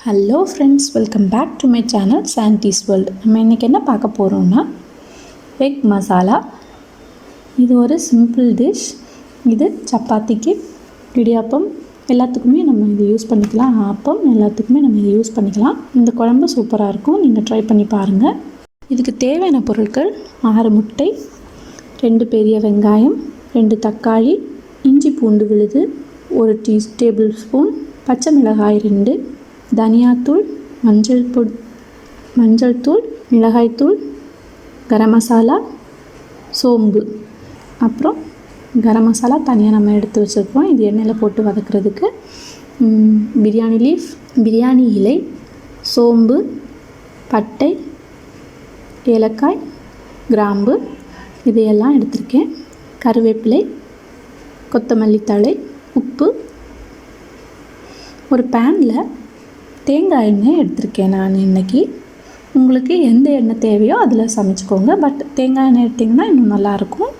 Hello friends, welcome back to my channel Sandy's world. நம்ம இன்றைக்கி என்ன பார்க்க போகிறோம்னா எக் மசாலா. இது ஒரு சிம்பிள் டிஷ். இது சப்பாத்திக்கு, இடியாப்பம் எல்லாத்துக்குமே நம்ம இது யூஸ் பண்ணிக்கலாம். ஆப்பம் எல்லாத்துக்குமே நம்ம இதை யூஸ் பண்ணிக்கலாம். இந்த குழம்பு சூப்பராக இருக்கும், நீங்கள் ட்ரை பண்ணி பாருங்கள். இதுக்கு தேவையான பொருட்கள் 6 முட்டை, 2 பெரிய வெங்காயம், 2 தக்காளி, இஞ்சி பூண்டு விழுது 1 டேபிள் ஸ்பூன், பச்சை மிளகாய் 2, தனியாத்தூள், மஞ்சள் தூள், மிளகாய்த்தூள், கரம் மசாலா, சோம்பு. அப்புறம் கரம் மசாலா தனியாக நம்ம எடுத்து வச்சுருக்கோம். இது எண்ணெயில் போட்டு வதக்கிறதுக்கு. பிரியாணி லீஃப், பிரியாணி இலை, சோம்பு, பட்டை, ஏலக்காய், கிராம்பு இதையெல்லாம் எடுத்திருக்கேன். கருவேப்பிலை, கொத்தமல்லி தழை, உப்பு. ஒரு பேனில் தேங்காய் எண்ணெய் எடுத்திருக்கேன் நான் இன்றைக்கி. உங்களுக்கு எந்த எண்ணெய் தேவையோ அதில் சமைச்சிக்கோங்க. பட் தேங்காய் எண்ணெய் எடுத்திங்கன்னா இன்னும் நல்லாயிருக்கும்.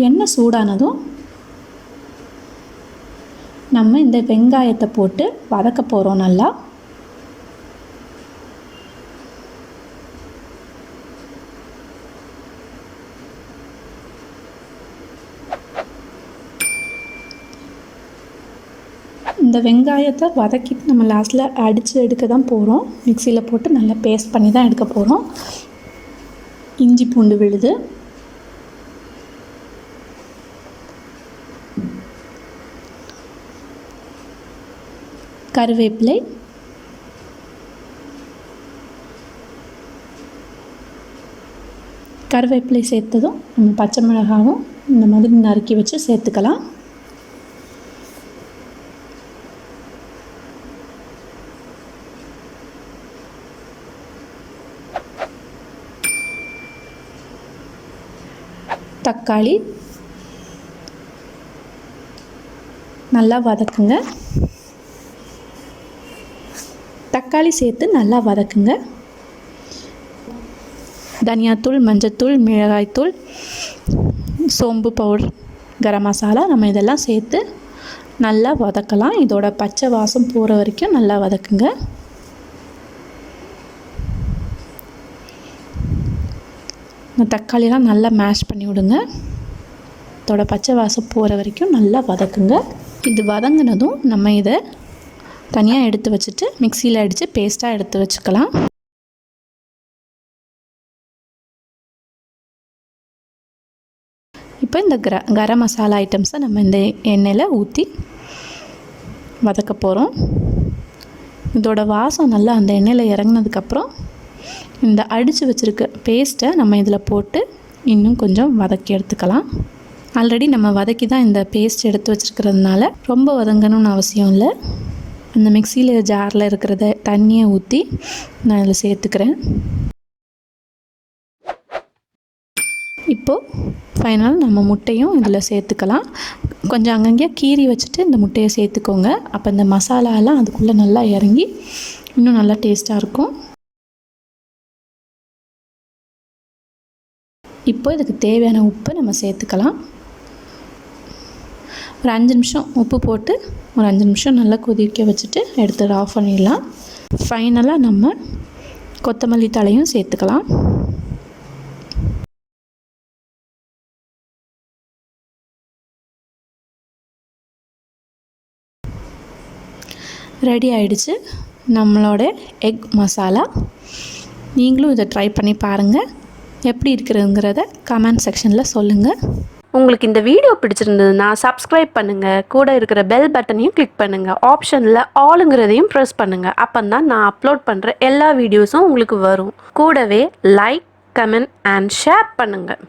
எண்ணெய் சூடானதும் நம்ம இந்த வெங்காயத்தை போட்டு வதக்க போகிறோம் நல்லா. இந்த வெங்காயத்தை வதக்கிட்டு நம்ம லாஸ்ட்டில் அடித்து எடுக்க தான் போகிறோம். மிக்சியில் போட்டு நல்லா பேஸ்ட் பண்ணி தான் எடுக்க போகிறோம். இஞ்சி பூண்டு விழுது, கருவேப்பிலை, கருவேப்பிலை சேர்த்ததும் நம்ம பச்சை மிளகாவும் இந்த மாதிரி நறுக்கி வச்சு சேர்த்துக்கலாம். தக்காளி நல்லா வதக்குங்க. தக்காளி சேர்த்து நல்லா வதக்குங்க. தனியாத்தூள், மஞ்சத்தூள், மிளகாய்த்தூள், சோம்பு பவுடர், கரம் மசாலா நம்ம இதெல்லாம் சேர்த்து நல்லா வதக்கலாம். இதோட பச்சை வாசம் போகிற வரைக்கும் நல்லா வதக்குங்க. இந்த தக்காளியெலாம் நல்லா மேஷ் பண்ணி விடுங்க. இதோட பச்சை வாசம் போகிற வரைக்கும் நல்லா வதக்குங்க. இது வதங்கினதும் நம்ம இதை தனியாக எடுத்து வச்சுட்டு மிக்சியில் அடித்து பேஸ்ட்டாக எடுத்து வச்சுக்கலாம். இப்போ இந்த கரம் மசாலா ஐட்டம்ஸை நம்ம இந்த எண்ணெயில் ஊற்றி வதக்க போகிறோம். இதோட வாசம் நல்லா அந்த எண்ணெயில் இறங்கினதுக்கப்புறம் இந்த அடித்து வச்சுருக்க பேஸ்ட்டை நம்ம இதில் போட்டு இன்னும் கொஞ்சம் வதக்கி எடுத்துக்கலாம். ஆல்ரெடி நம்ம வதக்கி தான் இந்த பேஸ்ட் எடுத்து வச்சுருக்கிறதுனால ரொம்ப வதங்கணும்னு அவசியம் இல்லை. அந்த மிக்சியில் ஜாரில் இருக்கிறத தண்ணியை ஊற்றி நான் இதில் சேர்த்துக்கிறேன். இப்போது ஃபைனல் நம்ம முட்டையும் இதில் சேர்த்துக்கலாம். கொஞ்சம் அங்கங்கே கீறி வச்சுட்டு இந்த முட்டையை சேர்த்துக்கோங்க. அப்போ இந்த மசாலாலாம் அதுக்குள்ளே நல்லா இறங்கி இன்னும் நல்லா டேஸ்ட்டாக இருக்கும். இப்போ இதுக்கு தேவையான உப்பு நம்ம சேர்த்துக்கலாம். ஒரு 5 நிமிஷம் உப்பு போட்டு ஒரு 5 நிமிஷம் நல்லா கொதிக்க வச்சுட்டு எடுத்து ஆஃப் பண்ணிடலாம். ஃபைனலாக நம்ம கொத்தமல்லி தழையும் சேர்த்துக்கலாம். ரெடி ஆயிடுச்சு நம்மளோட எக் மசாலா. நீங்களும் இதை ட்ரை பண்ணி பாருங்கள். எப்படி இருக்குதுங்கிறத கமெண்ட் செக்ஷனில் சொல்லுங்கள். உங்களுக்கு இந்த வீடியோ பிடிச்சிருந்ததுன்னா சப்ஸ்கிரைப் பண்ணுங்கள். கூட இருக்கிற பெல் பட்டனையும் கிளிக் பண்ணுங்கள். ஆப்ஷனில் ஆளுங்கிறதையும் ப்ரெஸ் பண்ணுங்கள். அப்போ தான் நான் அப்லோட் பண்ணுற எல்லா வீடியோஸும் உங்களுக்கு வரும். கூடவே லைக், கமெண்ட் அண்ட் ஷேர் பண்ணுங்கள்.